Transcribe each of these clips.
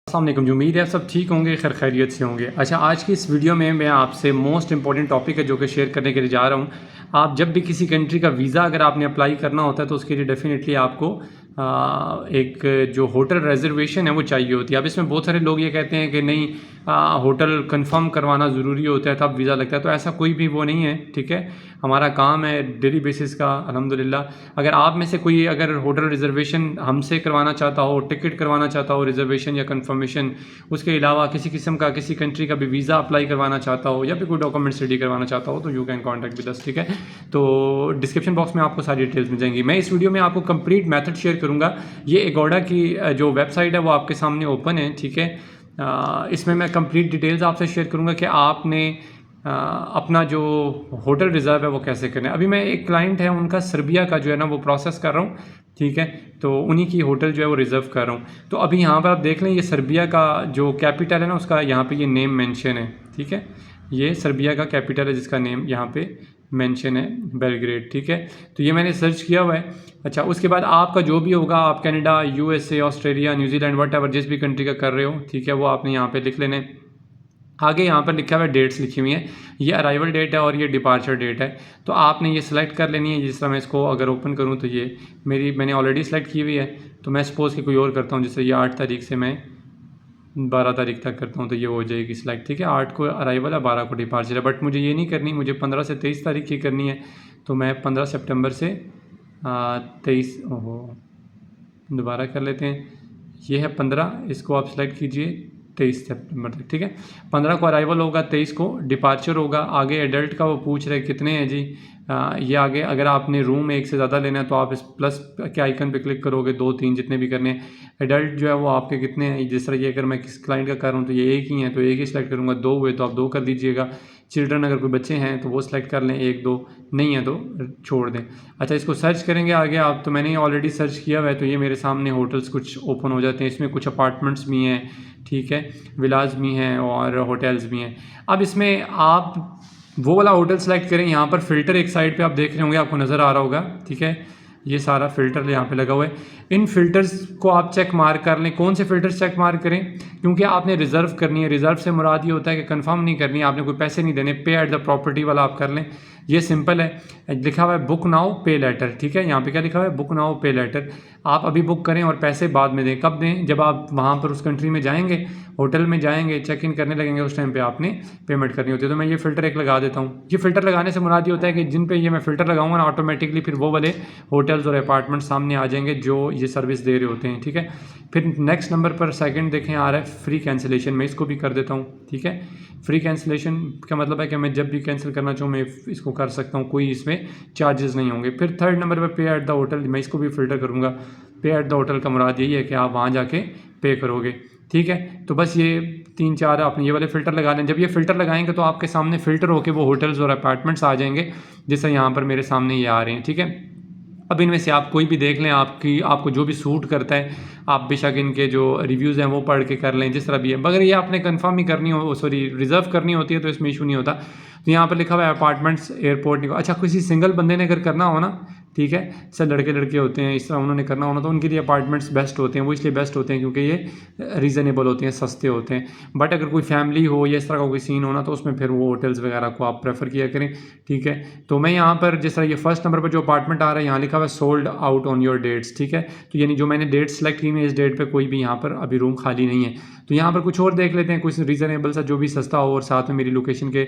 अस्सलाम वालेकुम। जो उम्मीद है सब ठीक होंगे, खैर खैरियत से होंगे। अच्छा, आज की इस वीडियो में मैं आपसे मोस्ट इंपॉर्टेंट टॉपिक है जो कि शेयर करने के लिए जा रहा हूँ। आप जब भी किसी कंट्री का वीज़ा अगर आपने अप्लाई करना होता है तो उसके लिए डेफिनेटली आपको एक जो होटल रिजर्वेशन है वो चाहिए होती है। अब इसमें बहुत सारे लोग ये कहते हैं कि नहीं, होटल कंफर्म करवाना ज़रूरी होता है तब वीज़ा लगता है, तो ऐसा कोई भी वो नहीं है। ठीक है, हमारा काम है डेली बेसिस का अल्हम्दुलिल्लाह। अगर आप में से कोई अगर होटल रिजर्वेशन हमसे करवाना चाहता हो, टिकट करवाना चाहता हो, रिजर्वेशन या कंफर्मेशन, उसके अलावा किसी किस्म का किसी कंट्री का भी वीज़ा अप्लाई करवाना चाहता हो या फिर कोई डॉक्यूमेंट्स रेडी करवाना चाहता हो तो you can contact with us. ठीक है, तो डिस्क्रिप्शन बॉक्स में आपको सारी डिटेल्स मिल जाएंगी। मैं इस वीडियो में आपको कंप्लीट मेथड शेयर करूँगा। ये एगोडा की जो वेबसाइट है वो आपके सामने ओपन है। ठीक है, इसमें मैं कंप्लीट डिटेल्स आपसे शेयर करूँगा कि आपने अपना जो होटल रिज़र्व है वो कैसे करना है। अभी मैं एक क्लाइंट है उनका सर्बिया का जो है ना वो प्रोसेस कर रहा हूँ। ठीक है, तो उन्हीं की होटल जो है वो रिज़र्व कर रहा हूँ। तो अभी यहाँ पर आप देख लें, ये सर्बिया का जो कैपिटल है ना उसका यहाँ पे ये नेम मेंशन है। ठीक है, ये सर्बिया का कैपिटल है जिसका नेम यहाँ पे मेंशन है, बेलग्रेड। ठीक है, तो ये मैंने सर्च किया हुआ है। अच्छा, उसके बाद आपका जो भी होगा, आप Canada, USA, Australia, New Zealand, whatever जिस भी कंट्री का कर रहे हो, ठीक है, वो आपने यहाँ पे लिख लेना है। आगे यहाँ पर लिखा हुआ है, डेट्स लिखी हुई हैं, ये अराइवल डेट है और ये डिपार्चर डेट है। तो आपने ये सिलेक्ट कर लेनी है। जिस तरह मैं इसको अगर ओपन करूँ तो ये मैंने ऑलरेडी सेलेक्ट की हुई है। तो मैं सपोज़ कि कोई और करता हूँ, जैसे ये 8 तारीख से मैं 12 तारीख तक करता हूँ तो ये हो जाएगी सिलेक्ट। ठीक है, 8 को अराइवल है, 12 को डिपार्चर है, बट मुझे ये नहीं करनी, मुझे 15 से 23 तारीख की करनी है। तो मैं 15 सितंबर से 23 दोबारा कर लेते हैं। ये है 15, इसको आप सेलेक्ट कीजिए 23 सितंबर तक। ठीक है, 15 को अराइवल होगा, 23 को डिपार्चर होगा। आगे एडल्ट का वो पूछ रहे कितने हैं जी। ये आगे अगर आपने रूम एक से ज़्यादा लेना है तो आप इस प्लस के आइकन पे क्लिक करोगे, 2 3 जितने भी करने हैं। एडल्ट जो है वो आपके कितने हैं, जिस तरह ये अगर मैं किस क्लाइंट का कर रहा हूँ तो ये एक ही है तो एक ही सिलेक्ट करूँगा। 2 हुए तो आप 2 कर दीजिएगा। चिल्ड्रन अगर कोई बच्चे हैं तो वो सिलेक्ट कर लें, 1 2 नहीं है तो छोड़ दें। अच्छा, इसको सर्च करेंगे आगे आप, तो मैंने ऑलरेडी सर्च किया हुआ है। तो ये मेरे सामने होटल्स कुछ ओपन हो जाते हैं। इसमें कुछ अपार्टमेंट्स भी हैं, ठीक है, विलाज भी हैं और होटल्स भी हैं। अब इसमें आप वो वाला होटल सेलेक्ट करें। यहाँ पर फ़िल्टर एक साइड पे आप देख रहे होंगे, आपको नज़र आ रहा होगा। ठीक है, ये सारा फ़िल्टर यहाँ पे लगा हुआ है। इन फ़िल्टर्स को आप चेक मार्क कर लें। कौन से फ़िल्टर्स चेक मार्क करें, क्योंकि आपने रिज़र्व करनी है। रिज़र्व से मुराद ये होता है कि कंफर्म नहीं करनी है, आपने कोई पैसे नहीं देने। पे एट द प्रॉपर्टी वाला आप कर लें, ये सिंपल है। लिखा हुआ है बुक नाउ पे लेटर। ठीक है, यहाँ पे क्या लिखा हुआ है, बुक नाउ पे लेटर। आप अभी बुक करें और पैसे बाद में दें। कब दें, जब आप वहाँ पर उस कंट्री में जाएंगे, होटल में जाएंगे, चेक इन करने लगेंगे, उस टाइम पे आपने पेमेंट करनी होती है। तो मैं ये फ़िल्टर एक लगा देता हूँ। ये फ़िल्टर लगाने से मुराद ये होता है कि जिन पे ये मैं फ़िल्टर लगाऊंगा ना, ऑटोमेटिकली फिर वो वाले होटल्स और अपार्टमेंट सामने आ जाएंगे जो ये सर्विस दे रहे होते हैं। ठीक है, फिर नेक्स्ट नंबर पर सेकंड देखें आ रहा है फ्री कैंसिलेशन। मैं इसको भी कर देता हूँ। ठीक है, फ्री कैंसिलेशन का मतलब है कि मैं जब भी कैंसिल करना चाहूँ मैं इसको कर सकता हूँ, कोई इसमें चार्जेस नहीं होंगे। फिर थर्ड नंबर पर पे एट द होटल, मैं इसको भी फ़िल्टर करूँगा। पे एट द होटल का मुराद यही है कि आप वहाँ जाके पे करोगे। ठीक है, तो बस ये 3 4 आपने ये वाले फ़िल्टर लगा लें। जब ये फ़िल्टर लगाएंगे तो आपके सामने फ़िल्टर होकर वो होटल्स और अपार्टमेंट्स आ जाएंगे, जैसे यहाँ पर मेरे सामने ये आ रहे हैं। ठीक है, अब इनमें से आप कोई भी देख लें, आपको जो भी सूट करता है, आप बेशक इनके जो रिव्यूज़ हैं वो पढ़ के कर लें, जिस तरह भी है। मगर ये आपने कंफर्म ही करनी हो, सॉरी रिज़र्व करनी होती है तो इसमें इशू नहीं होता। तो यहाँ पर लिखा हुआ है अपार्टमेंट्स एयरपोर्ट नहीं। अच्छा, किसी सिंगल बंदे ने अगर करना हो ना, ठीक है, सब लड़के लड़के होते हैं, इस तरह उन्होंने करना होना तो उनके लिए अपार्टमेंट्स बेस्ट होते हैं। वो इसलिए बेस्ट होते हैं क्योंकि ये रीज़नेबल होते हैं, सस्ते होते हैं। बट अगर कोई फैमिली हो या इस तरह का कोई सीन हो ना तो उसमें फिर वो होटल्स वगैरह को आप प्रेफर किया करें। ठीक है, तो मैं यहाँ पर जिस तरह ये फर्स्ट नंबर पर जो अपार्टमेंट आ रहा है, यहाँ लिखा हुआ है sold out on your dates. ठीक है, तो यानी जो मैंने डेट सेलेक्ट की है, इस डेट पर कोई भी यहाँ पर अभी रूम खाली नहीं है। तो यहाँ पर कुछ और देख लेते हैं, कुछ रीज़नेबल सा जो भी सस्ता हो और साथ में मेरी लोकेशन के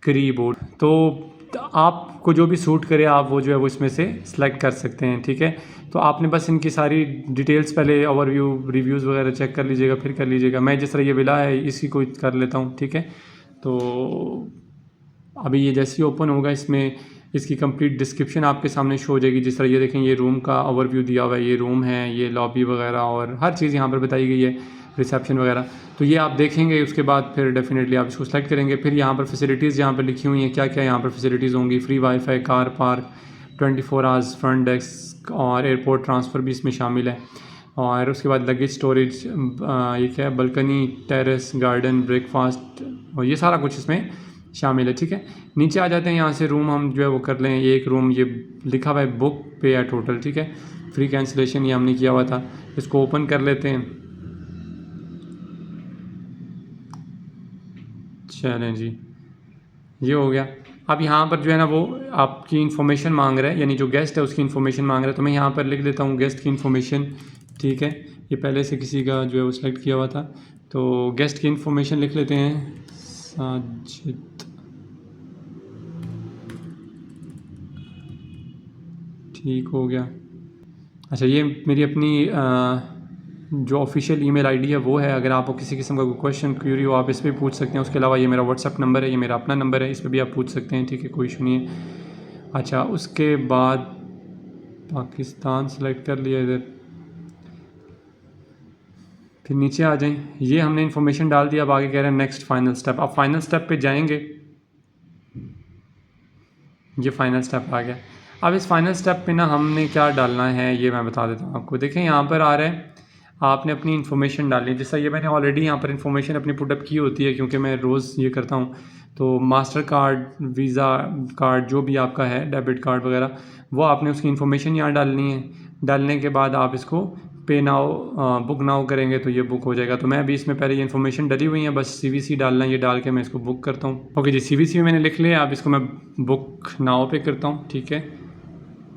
करीब हो। तो आपको जो भी सूट करे आप वो जो है वो इसमें से सिलेक्ट कर सकते हैं। ठीक है, तो आपने बस इनकी सारी डिटेल्स पहले ओवरव्यू रिव्यूज़ वगैरह चेक कर लीजिएगा, फिर कर लीजिएगा। मैं जिस तरह ये विला है इसी को कर लेता हूँ। ठीक है, तो अभी ये जैसे ही ओपन होगा इसमें इसकी कंप्लीट डिस्क्रिप्शन आपके सामने शो हो जाएगी। जिस तरह ये देखें, ये रूम का ओवरव्यू दिया हुआ है, ये रूम है, ये लॉबी वगैरह और हर चीज़ यहाँ पर बताई गई है, रिसेप्शन वगैरह। तो ये आप देखेंगे, उसके बाद फिर डेफिनेटली आप इसको सेलेक्ट करेंगे। फिर यहाँ पर फैसिलिटीज़ यहाँ पर लिखी हुई हैं, क्या क्या यहाँ पर फैसिलिटीज़ होंगी। Free wifi, car park, 24 hours front desk और एयरपोर्ट ट्रांसफ़र भी इसमें शामिल है। और उसके बाद लगेज स्टोरेज, ये क्या है, बल्कनी, टेरेस, गार्डन, ब्रेकफास्ट और ये सारा कुछ इसमें शामिल है। ठीक है, नीचे आ जाते हैं, यहाँ से रूम हम जो है वो कर लें। एक रूम ये लिखा हुआ है बुक पे एट होटल। ठीक है, फ्री कैंसिलेशन ये हमने किया हुआ था, इसको ओपन कर लेते हैं। चलें जी, ये हो गया। अब यहाँ पर जो है ना वो आपकी इन्फॉर्मेशन मांग रहा है, यानी जो गेस्ट है उसकी इन्फॉर्मेशन मांग रहा है, तो मैं यहाँ पर लिख देता हूँ गेस्ट की इन्फॉर्मेशन। ठीक है, ये पहले से किसी का जो है वो सिलेक्ट किया हुआ था, तो गेस्ट की इन्फॉर्मेशन लिख लेते हैं, साजिद। ठीक हो गया। अच्छा, ये मेरी अपनी जो ऑफिशियल ईमेल आईडी है वो है। अगर आपको किसी किस्म का कोई क्वेश्चन क्यूरी हो आप इस पर पूछ सकते हैं। उसके अलावा ये मेरा व्हाट्सअप नंबर है, ये मेरा अपना नंबर है, इस पर भी आप पूछ सकते हैं। ठीक है, कोई इशू नहीं है। अच्छा, उसके बाद पाकिस्तान सेलेक्ट कर लिया इधर, फिर नीचे आ जाएं। ये हमने इन्फॉर्मेशन डाल दिया। अब आगे कह रहे हैं नेक्स्ट फाइनल स्टेप। आप फाइनल स्टेप पे जाएंगे, ये फाइनल स्टेप आ गया। अब इस फाइनल स्टेप पे ना हमने क्या डालना है ये मैं बता देता हूँ आपको। देखें यहाँ पर आ रहा है, आपने अपनी इन्फॉर्मेशन डालनी है। जैसा ये मैंने ऑलरेडी यहाँ पर इन्फॉर्मेशन अपनी पुटअप की होती है, क्योंकि मैं रोज़ ये करता हूँ। तो मास्टर कार्ड, वीज़ा कार्ड, जो भी आपका है, डेबिट कार्ड वगैरह, वो आपने उसकी इन्फॉर्मेशन यहाँ डालनी है। डालने के बाद आप इसको पे नाउ बुक नाउ करेंगे तो ये बुक हो जाएगा। तो मैं अभी इसमें पहले ये इन्फॉर्मेशन डली हुई है, बस CVC डालना है। ये डाल के मैं इसको बुक करता हूँ। ओके जी, CVC मैंने लिख लिया। अब इसको मैं बुक नाउ पे करता हूँ। ठीक है,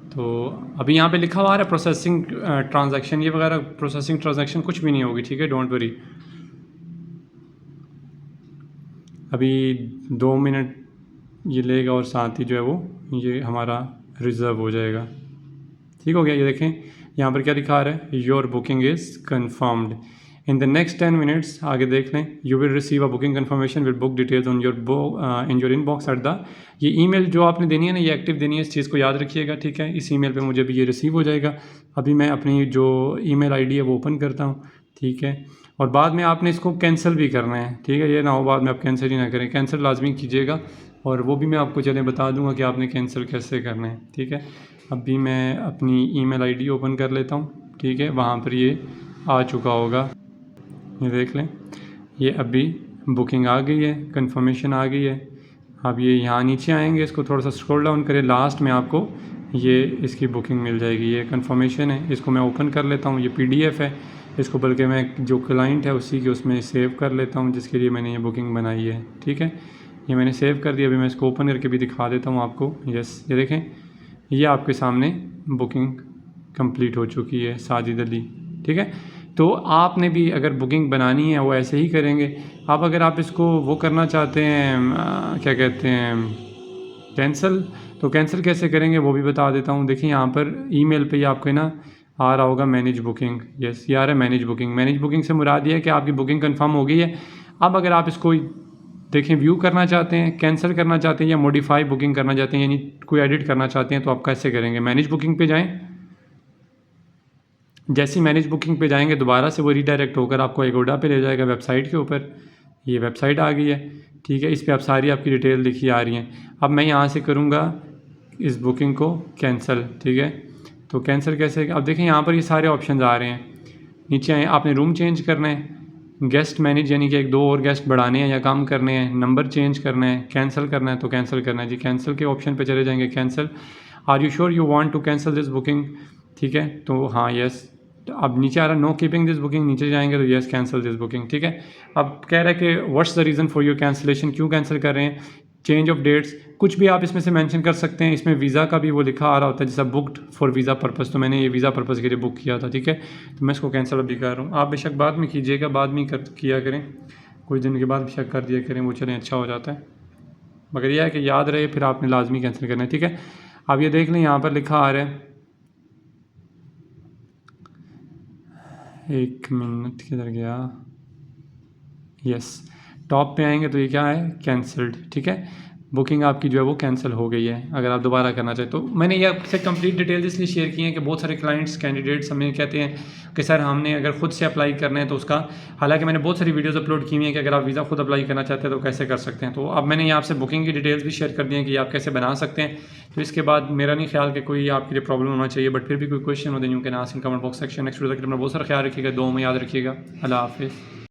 तो अभी यहाँ पे लिखा हुआ आ रहा है प्रोसेसिंग ट्रांजैक्शन, ये वगैरह प्रोसेसिंग ट्रांजैक्शन कुछ भी नहीं होगी। ठीक है, डोंट वरी। अभी 2 मिनट ये लेगा और साथ ही जो है वो ये हमारा रिज़र्व हो जाएगा। ठीक हो गया। ये देखें यहाँ पर क्या दिखा रहा है, your booking is confirmed in the next 10 minutes. आगे देख लें, you will receive a booking confirmation will book details on your inbox at the. ये ईमेल जो आपने देनी है ना, ये एक्टिव देनी है, इस चीज़ को याद रखिएगा। ठीक है, इस ईमेल पे मुझे भी ये रिसीव हो जाएगा। अभी मैं अपनी जो ईमेल आईडी है वो ओपन करता हूँ। ठीक है, और बाद में आपने इसको कैंसिल भी करना है। ठीक है, ये ना हो बाद में आप कैंसिल ही ना करें, कैंसिल लाजमी कीजिएगा। और वो भी मैं आपको चलें बता दूंगा कि आपने कैंसिल कैसे करना है। ठीक है, अभी मैं अपनी ईमेल आईडी ओपन कर लेता हूँ। ठीक है, वहाँ पर ये आ चुका होगा, ये देख लें। ये अभी बुकिंग आ गई है, कंफर्मेशन आ गई है। अब ये यहाँ नीचे आएंगे, इसको थोड़ा सा स्क्रॉल डाउन करें, लास्ट में आपको ये इसकी बुकिंग मिल जाएगी। ये कंफर्मेशन है, इसको मैं ओपन कर लेता हूँ। ये PDF है, इसको बल्कि मैं जो क्लाइंट है उसी के उसमें सेव कर लेता हूँ जिसके लिए मैंने ये बुकिंग बनाई है। ठीक है, ये मैंने सेव कर दिया। अभी मैं इसको ओपन करके भी दिखा देता हूँ आपको। यस, ये देखें, ये आपके सामने बुकिंग कंप्लीट हो चुकी है, साजिद अली। ठीक है, तो आपने भी अगर बुकिंग बनानी है वो ऐसे ही करेंगे। आप अगर आप इसको वो करना चाहते हैं क्या कहते हैं कैंसिल, तो कैंसिल कैसे करेंगे वो भी बता देता हूँ। देखिए यहाँ पर ईमेल पे ही आपको ना आ रहा होगा मैनेज बुकिंग। यस, ये आ रहा है मैनेज बुकिंग। मैनेज बुकिंग से मुराद ये है कि आपकी बुकिंग कंफर्म हो गई है। अब अगर आप इसको देखें व्यू करना चाहते हैं, कैंसिल करना चाहते हैं या मॉडिफाई बुकिंग करना चाहते हैं, यानी कोई एडिट करना चाहते हैं, तो आप कैसे करेंगे। मैनेज बुकिंग पे जाएं। जैसे ही मैनेज बुकिंग पे जाएंगे दोबारा से वो रीडायरेक्ट होकर आपको एगोडा पे ले जाएगा, वेबसाइट के ऊपर। ये वेबसाइट आ गई है। ठीक है, इस पर आप सारी आपकी डिटेल लिखी आ रही हैं। अब मैं यहाँ से करूँगा इस बुकिंग को कैंसिल। ठीक है, तो कैंसिल कैसे, अब देखें यहाँ पर ये सारे ऑप्शन आ रहे हैं। नीचे आए, आपने रूम चेंज करना है, गेस्ट मैनेज यानी कि 1-2 और गेस्ट बढ़ाने हैं या कम करने हैं, नंबर चेंज करना है, कैंसिल करना है तो कैंसिल करना है जी। कैंसिल के ऑप्शन पे चले जाएंगे, cancel. Are you sure you want to cancel this booking. ठीक है, तो हाँ यस। तो अब नीचे आ रहा है नो कीपिंग दिस बुकिंग, नीचे जाएंगे तो यस कैंसिल दिस बुकिंग। ठीक है, अब कह रहा है कि what's the reason for your cancellation, क्यों कैंसिल कर रहे हैं। चेंज ऑफ डेट्स, कुछ भी आप इसमें से मेंशन कर सकते हैं। इसमें वीज़ा का भी वो लिखा आ रहा होता है जैसा बुकड फॉर वीज़ा पर्पज़, तो मैंने ये वीज़ा पर्पज़ के लिए बुक किया था। ठीक है, तो मैं इसको कैंसिल अभी कर रहा हूँ। आप बेशक बाद में कीजिएगा, बाद में किया करें, कुछ दिन के बाद बेशक कर दिया करें, वो चलें अच्छा हो जाता है। मगर यह है कि याद रहे फिर आपने लाजमी कैंसिल करना है। ठीक है, आप ये देख लें यहाँ पर लिखा आ रहा है, 1 मिनट किधर गया, यस टॉप पे आएंगे तो ये क्या है, कैंसल्ड। ठीक है, बुकिंग आपकी जो है वो कैंसिल हो गई है। अगर आप दोबारा करना चाहें तो मैंने ये आपसे कंप्लीट डिटेल्स इसलिए शेयर की हैं कि बहुत सारे क्लाइंट्स कैंडिडेट्स हमें कहते हैं कि सर हमने अगर ख़ुद से अप्लाई करना है तो उसका, हालांकि मैंने बहुत सारी वीडियोस अपलोड की हुई हैं कि अगर आप वीज़ा खुद अप्लाई करना चाहते हैं तो कैसे कर सकते हैं। तो अब मैंने यहाँ आपसे बुकिंग की डिटेल्स भी शेयर कर दी हैं कि आप कैसे बना सकते हैं। तो इसके बाद मेरा नहीं ख्याल कि कोई आपके लिए प्रॉब्लम होना चाहिए, बट फिर भी कोई क्वेश्चन हो दें you can ask in comment box section. Next video तक अपना बहुत सारा ख्याल रखिएगा, दुआ में याद रखिएगा। अल्लाह हाफिज़।